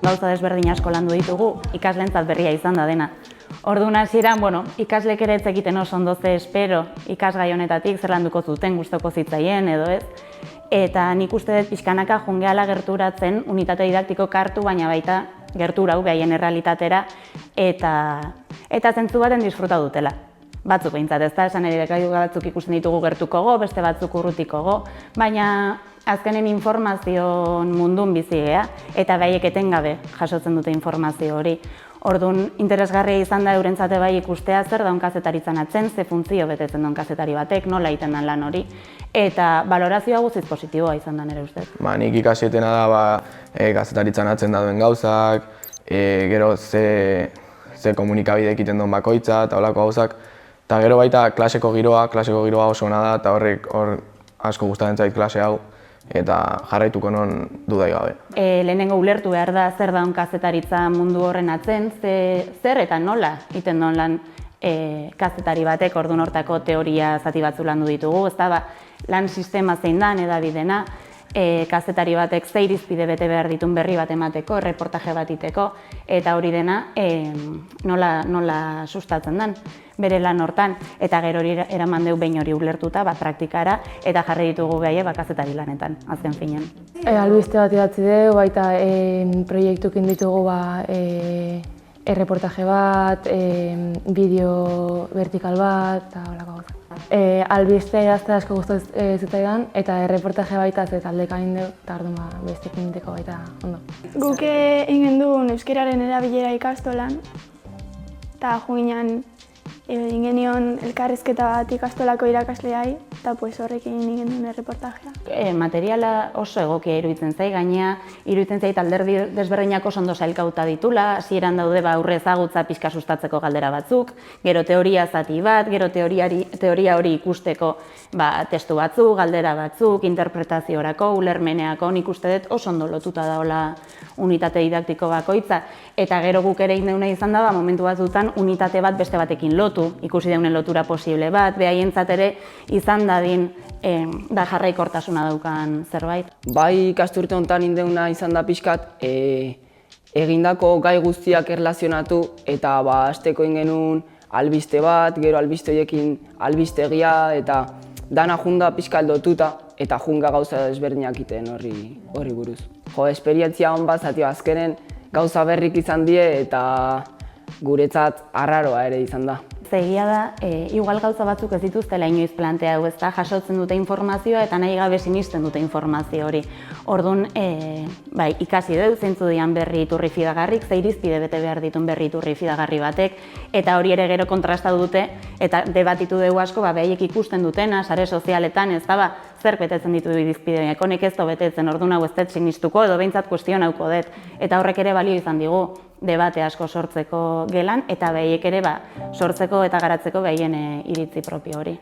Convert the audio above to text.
gauza desberdin asko landu ditugu, ikaslentzat berria izan da dena. Orduan hasieran, ikaslek ere ez egiten oso ondo ze espero ikasgai honetatik zer landuko zuten, gustoko zitzaien edo ez. Eta nik uste dut pixkanaka jungeala gerturatzen unitate didaktiko kartu, baina baita gertura behaien errealitatera eta zentzu baten disfruta dutela. Batzuk behintzat, ez da, esan ere batzuk ikusten ditugu gertuko go, beste batzuk urrutiko go, baina azkenen informazion mundun bizi gea eta behaiek etengabe jasotzen dute informazio hori. Orduan, interesgarria izan da eurentzate bai ikustea zer daun kazetaritzan atzen, ze funtzio betetzen daun kazetari batek, nola egiten den lan hori, eta balorazioa guztiz positiboa izan da nire ustez. Nik ikasietena da kazetaritzan atzen daduen gauzak, gero ze komunikabide egiten duen bakoitza eta holako gauzak, eta gero baita klaseko giroa oso ona da, eta hor asko gustatzen zait klase hau, eta jarraituko non dudai gabe. Lehenengo ulertu behar da zer daun kazetaritza mundu horren atzen, zer eta nola egiten duen lan kazetari batek, orduan hortako teoria zati batzu landu ditugu, ez da, lan sistema zein dan edabidena, kazetari batek ze irizpide bete behar ditun berri bat emateko, erreportaje bat iteko, eta hori dena nola sustatzen den bere lan hortan, eta gero hori eraman deu behin hori ulertuta praktikara, eta jarri ditugu behaie kazetari lanetan, azken finean. Albiste bat idatzi dugu, baita proiektukin ditugu erreportaje bat, bideo vertikal bat, eta holako gauza. Albiste idazte asko gustatzen zitzaidan, eta erreportaje baita ze taldeka egin dugu, eta orduan besteekin egiteko baita ondo. Guk egin duen euskararen erabilera ikastolan, eta joan egin genion elkarrizketa bat ikastolako irakasleai, eta horrekin egin duen erreportajea. Materiala oso egokia iruditzen zait, gainea iruditzen zait alderdi desberdinak oso ondo sailkauta ditula, hasieran daude aurre ezagutza pixka sustatzeko galdera batzuk, gero teoria zati bat, gero teoria hori ikusteko testu batzuk, galdera batzuk, interpretaziorako, ulermeneako, nik uste dut oso ondo lotuta daola unitate didaktiko bakoitza, eta gero guk ere egin izan da, momentu batzutan unitate bat beste batekin lotu, ikusi deunen lotura posible bat, behaientzat ere izan dadin da jarraikortasuna daukan zerbait. Bai ikasturte honetan indeuna izan da pixkat egindako gai guztiak erlazionatu eta hasteko genuen albiste bat, gero albiste horiekin albistegia eta dana junda pixkat lotuta eta junga gauza desberdinak iten horri buruz. Esperientzia hon bat zati azkenen gauza berrik izan die eta guretzat arraroa ere izan da. Egia da, igual gauza batzuk ez dituztela inoiz planteatu, ez da, jasotzen dute informazioa eta nahi gabe sinisten dute informazio hori. Orduan, ikasi dugu zeintzu dian berri iturri fidagarrik, ze irizpide bete behar ditun berri iturri fidagarri batek, eta hori ere gero kontrasta dute, eta debatitu dugu asko, behaiek ikusten dutena, sare sozialetan, ez da, zer betetzen ditu irizpideak, honek ez do betetzen, orduan hau ez dut sinistuko, edo behintzat kuestionauko dut, eta horrek ere balio izan digu debate asko sortzeko gelan, eta behaiek ere sortzeko eta garatzeko behaien iritzi propio hori.